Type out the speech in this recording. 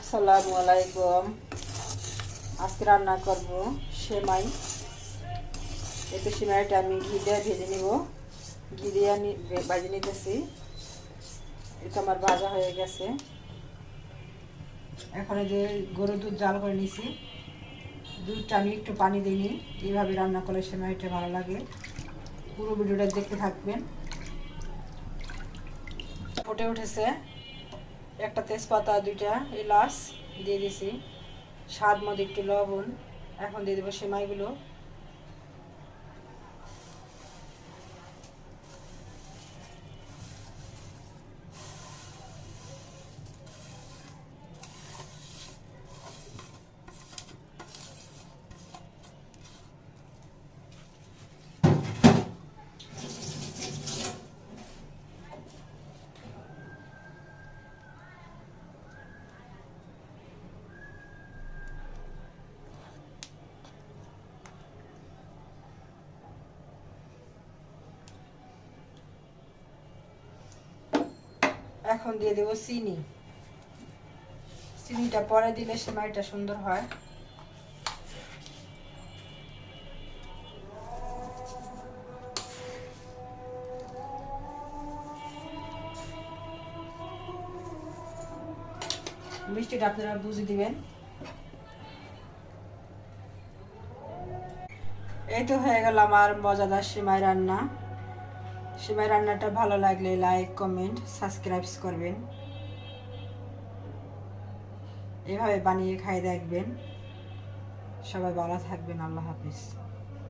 আসসালামু আলাইকুম। আজকে রান্না করব সেমাই। এতে সেমাইটা আমি ঘি দিয়ে ভেজে নিব। ঘি দিয়ে ভেজে নিতেছি। এটা আমার ভাজা হয়ে গেছে। এখন যে গরুর দুধ জাল করে নিছি, দুধটা আমি একটু পানি দিইনি। এইভাবে রান্না করলে সেমাইটা ভালো লাগে। পুরো ভিডিওটা দেখতে থাকবেন। ফুটে উঠেছে, একটা তেজপাতা, দুইটা এলাচ দিয়ে দিছি, স্বাদ মতো একটু লবণ। এখন দিয়ে দেবো সেমাইগুলো। এখন দিয়ে দেবো চিনি। চিনিটা পরে দিলে সেমাইটা সুন্দর হয়। মিষ্টিটা আপনারা বুঝে দিবেন। এই তো হয়ে গেল আমার মজাদার সেমাই রান্না। সেমাই রান্নাটা ভালো লাগলে লাইক, কমেন্ট, সাবস্ক্রাইব করবেন। এভাবে বানিয়ে খাই দেখবেন। সবাই ভালো থাকবেন। আল্লাহ হাফিজ।